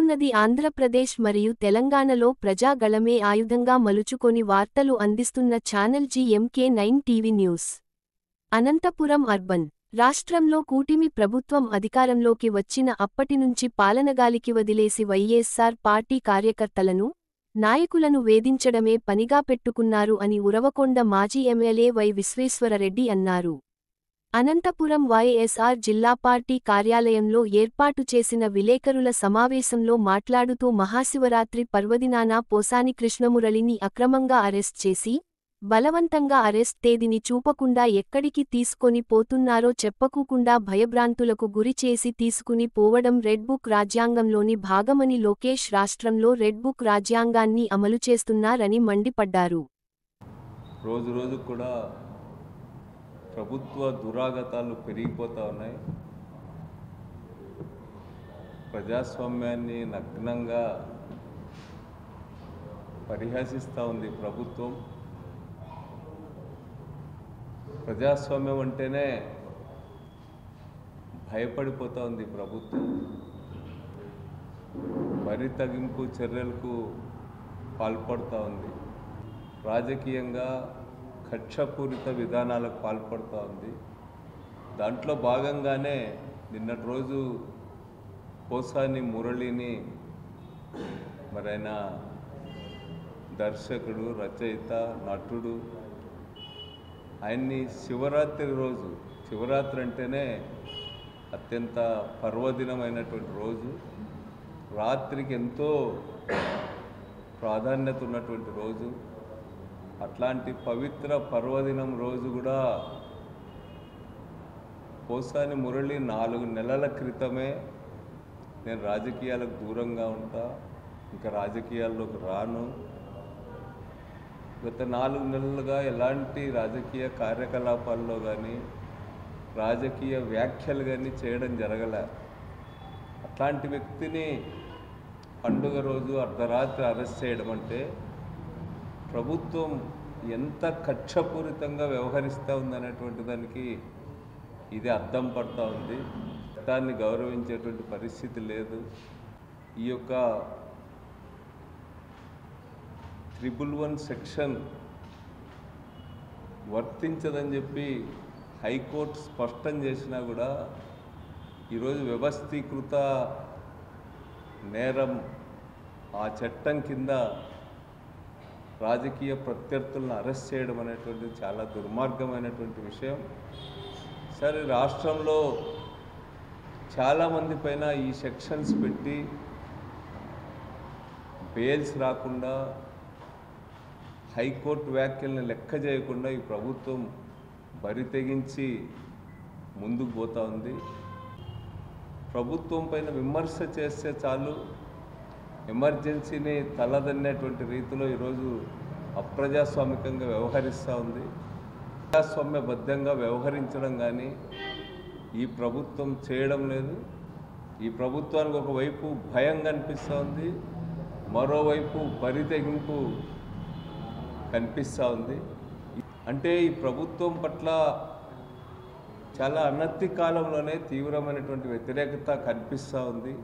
వస్తున్నది ఆంధ్రప్రదేశ్ మరియు తెలంగాణలో ప్రజాగళమే ఆయుధంగా మలుచుకొని వార్తలు అందిస్తున్న channel GMK9 TV news. Anantapuram urban రాష్ట్రంలో కూటమి ప్రభుత్వం అధికారంలోకి వచ్చిన అప్పటినుంచి పాలనగాలికి వదిలేసి వైఎస్సార్ పార్టీ కార్యకర్తలను, నాయకులను వేధించడమే పనిగా పెట్టుకున్నారు అని ఉరవకొండ మాజీ ఎమ్మెల్యే వై విశ్వేశ్వరరెడ్డి అన్నారు. అనంతపురం వైఎస్ఆర్ జిల్లా పార్టీ కార్యాలయంలో ఏర్పాటు చేసిన విలేకరుల సమావేశంలో మాట్లాడుతూ మహాశివరాత్రి పర్వదినాన పోసాని కృష్ణమురళిని అక్రమంగా అరెస్ట్ చేసి, బలవంతంగా అరెస్ట్ తేదీని చూపకుండా ఎక్కడికి తీసుకొని పోతున్నారో చెప్పకూకుండా భయభ్రాంతులకు గురి చేసి తీసుకుని పోవడం రెడ్ బుక్ రాజ్యాంగంలోని భాగమని లోకేష్ రాష్ట్రంలో రెడ్ బుక్ రాజ్యాంగాన్ని అమలు చేస్తున్నారని మండిపడ్డారు. రోజు కూడా ప్రభుత్వ దురాగతాలు పెరిగిపోతూ ఉన్నాయి. ప్రజాస్వామ్యాన్ని నగ్నంగా పరిహసిస్తూ ఉంది ప్రభుత్వం. ప్రజాస్వామ్యం అంటేనే భయపడిపోతూ ఉంది ప్రభుత్వం. బరి తగ్గింపు చర్యలకు పాల్పడుతూ ఉంది. రాజకీయంగా కక్షపూరిత విధానాలకు పాల్పడుతూ ఉంది. దాంట్లో భాగంగానే నిన్నటి రోజు పోసాని మురళిని మరైనా దర్శకుడు, రచయిత, నటుడు, ఆయన్ని శివరాత్రి రోజు, శివరాత్రి అంటేనే అత్యంత పర్వదినమైనటువంటి రోజు, రాత్రికి ఎంతో ప్రాధాన్యత ఉన్నటువంటి రోజు. అట్లాంటి పవిత్ర పర్వదినం రోజు కూడా పోసాని మురళి 4 నెలల క్రితమే నేను రాజకీయాలకు దూరంగా ఉంటా, ఇంకా రాజకీయాల్లోకి రాను, గత 4 నెలలుగా ఎలాంటి రాజకీయ కార్యకలాపాల్లో కానీ రాజకీయ వ్యాఖ్యలు కానీ చేయడం జరగలే. అట్లాంటి వ్యక్తిని పండుగ రోజు అర్ధరాత్రి అరెస్ట్ చేయడం అంటే ప్రభుత్వం ఎంత కక్షపూరితంగా వ్యవహరిస్తూ ఉందనేటువంటి దానికి ఇది అర్థం పడుతూ ఉంది. చట్టాన్ని గౌరవించేటువంటి పరిస్థితి లేదు. ఈ యొక్క 111 సెక్షన్ వర్తించదని చెప్పి హైకోర్టు స్పష్టం చేసినా కూడా ఈరోజు వ్యవస్థీకృత నేరం ఆ చట్టం కింద రాజకీయ ప్రత్యర్థులను అరెస్ట్ చేయడం అనేటువంటిది చాలా దుర్మార్గమైనటువంటి విషయం. సరే, రాష్ట్రంలో చాలామంది పైన ఈ సెక్షన్స్ పెట్టి బెయిల్స్ రాకుండా, హైకోర్టు వ్యాఖ్యలను లెక్క చేయకుండా ఈ ప్రభుత్వం బరి తెగించి ముందుకు పోతూ ఉంది. ప్రభుత్వం పైన విమర్శ చేస్తే చాలు, ఎమర్జెన్సీని తలదన్నేటువంటి రీతిలో ఈరోజు అప్రజాస్వామికంగా వ్యవహరిస్తూ ఉంది. ప్రజాస్వామ్యబద్ధంగా వ్యవహరించడం కానీ ఈ ప్రభుత్వం చేయడం లేదు. ఈ ప్రభుత్వానికి ఒకవైపు భయం కనిపిస్తూ ఉంది, మరోవైపు బరి తెగింపు కనిపిస్తూ ఉంది. అంటే ఈ ప్రభుత్వం పట్ల చాలా అనతి కాలంలోనే తీవ్రమైనటువంటి వ్యతిరేకత కనిపిస్తూ ఉంది.